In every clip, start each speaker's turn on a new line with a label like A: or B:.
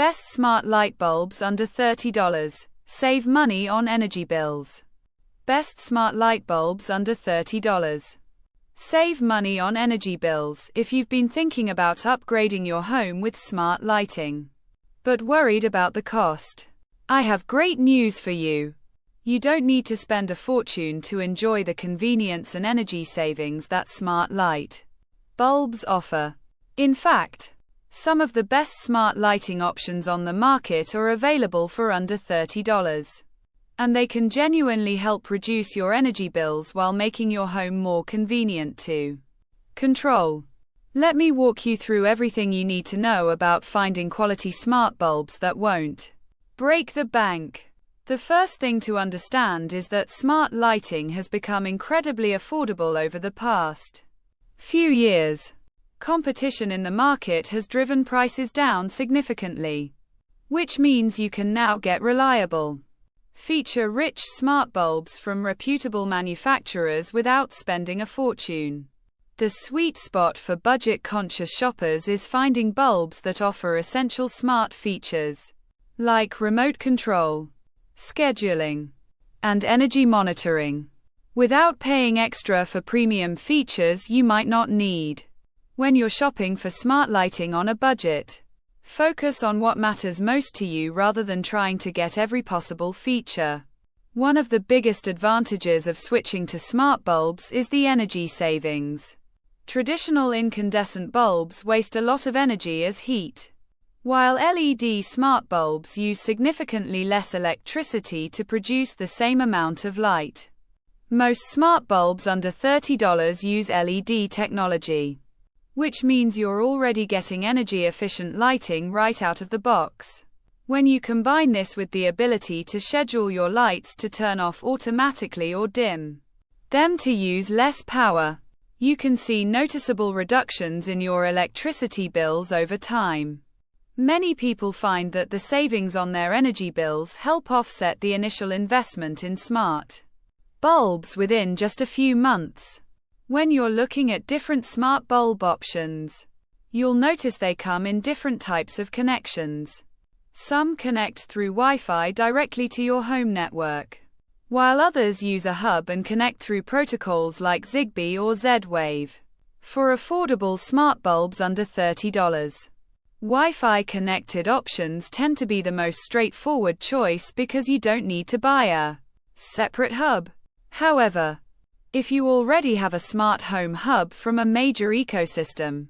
A: Best smart light bulbs under $30. Save money on energy bills. Best smart light bulbs under $30. Save money on energy bills if you've been thinking about upgrading your home with smart lighting, but worried about the cost. I have great news for you. You don't need to spend a fortune to enjoy the convenience and energy savings that smart light bulbs offer. In fact, some of the best smart lighting options on the market are available for under $30. And they can genuinely help reduce your energy bills while making your home more convenient to control. Let me walk you through everything you need to know about finding quality smart bulbs that won't break the bank. The first thing to understand is that smart lighting has become incredibly affordable over the past few years. Competition in the market has driven prices down significantly, which means you can now get reliable, feature-rich smart bulbs from reputable manufacturers without spending a fortune. The sweet spot for budget-conscious shoppers is finding bulbs that offer essential smart features, like remote control, scheduling, and energy monitoring, without paying extra for premium features you might not need. When you're shopping for smart lighting on a budget, focus on what matters most to you rather than trying to get every possible feature. One of the biggest advantages of switching to smart bulbs is the energy savings. Traditional incandescent bulbs waste a lot of energy as heat, while LED smart bulbs use significantly less electricity to produce the same amount of light. Most smart bulbs under $30 use LED technology, which means you're already getting energy-efficient lighting right out of the box. When you combine this with the ability to schedule your lights to turn off automatically or dim them to use less power, you can see noticeable reductions in your electricity bills over time. Many people find that the savings on their energy bills help offset the initial investment in smart bulbs within just a few months. When you're looking at different smart bulb options, you'll notice they come in different types of connections. Some connect through Wi-Fi directly to your home network, while others use a hub and connect through protocols like Zigbee or Z-Wave. For affordable smart bulbs under $30, Wi-Fi connected options tend to be the most straightforward choice because you don't need to buy a separate hub. However, if you already have a smart home hub from a major ecosystem,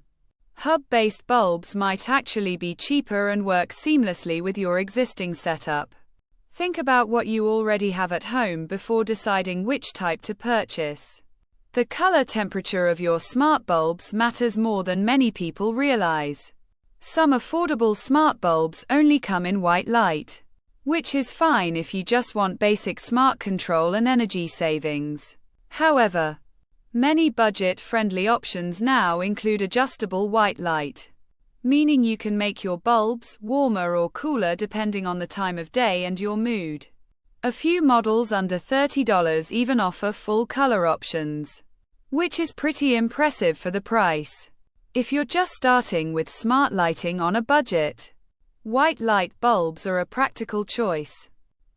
A: hub-based bulbs might actually be cheaper and work seamlessly with your existing setup. Think about what you already have at home before deciding which type to purchase. The color temperature of your smart bulbs matters more than many people realize. Some affordable smart bulbs only come in white light, which is fine if you just want basic smart control and energy savings. However, many budget-friendly options now include adjustable white light, meaning you can make your bulbs warmer or cooler depending on the time of day and your mood. A few models under $30 even offer full color options, which is pretty impressive for the price. If you're just starting with smart lighting on a budget, white light bulbs are a practical choice.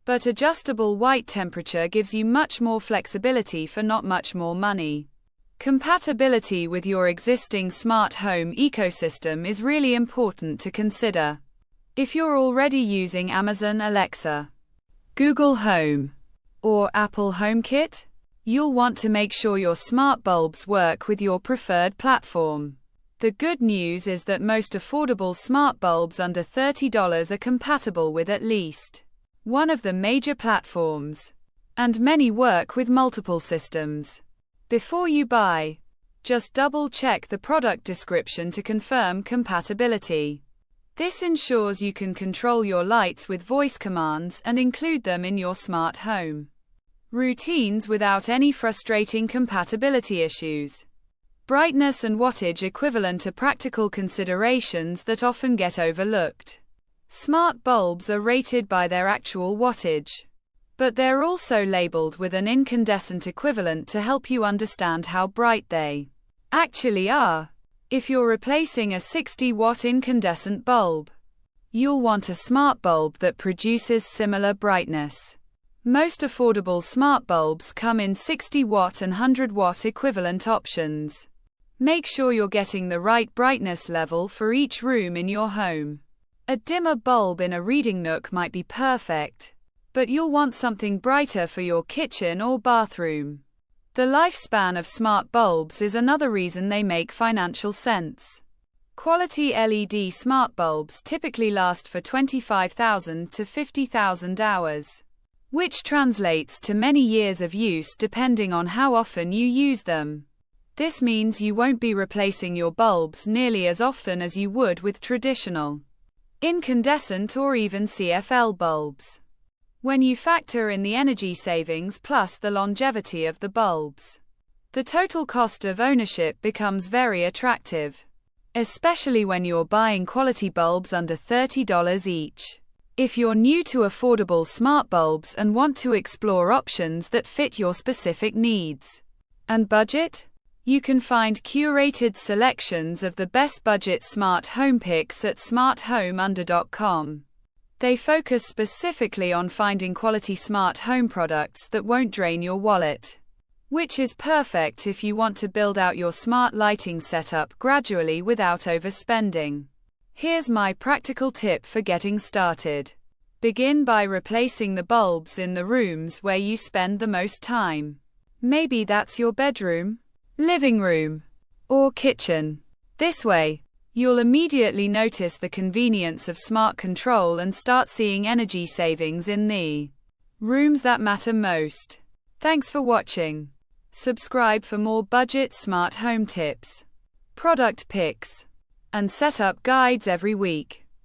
A: But adjustable white temperature gives you much more flexibility for not much more money. Compatibility with your existing smart home ecosystem is really important to consider. If you're already using Amazon Alexa, Google Home, or Apple HomeKit, you'll want to make sure your smart bulbs work with your preferred platform. The good news is that most affordable smart bulbs under $30 are compatible with at least one of the major platforms, and many work with multiple systems. Before you buy, just double-check the product description to confirm compatibility. This ensures you can control your lights with voice commands and include them in your smart home routines without any frustrating compatibility issues. Brightness and wattage equivalent are practical considerations that often get overlooked. Smart bulbs are rated by their actual wattage, but they're also labeled with an incandescent equivalent to help you understand how bright they actually are. If you're replacing a 60-watt incandescent bulb, You'll want a smart bulb that produces similar brightness. Most affordable smart bulbs come in 60 watt and 100 watt equivalent options. Make sure you're getting the right brightness level for each room in your home. A dimmer bulb in a reading nook might be perfect, but you'll want something brighter for your kitchen or bathroom. The lifespan of smart bulbs is another reason they make financial sense. Quality LED smart bulbs typically last for 25,000 to 50,000 hours, which translates to many years of use depending on how often you use them. This means you won't be replacing your bulbs nearly as often as you would with traditional incandescent or even CFL bulbs. When you factor in the energy savings plus the longevity of the bulbs, the total cost of ownership becomes very attractive, especially when you're buying quality bulbs under $30 each. If you're new to affordable smart bulbs and want to explore options that fit your specific needs and budget, you can find curated selections of the best budget smart home picks at smarthomeunder.com. They focus specifically on finding quality smart home products that won't drain your wallet, which is perfect if you want to build out your smart lighting setup gradually without overspending. Here's my practical tip for getting started. Begin by replacing the bulbs in the rooms where you spend the most time. Maybe that's your bedroom, living room, or kitchen. This way, you'll immediately notice the convenience of smart control and start seeing energy savings in the rooms that matter most. Thanks for watching. Subscribe for more budget smart home tips, product picks, and setup guides every week.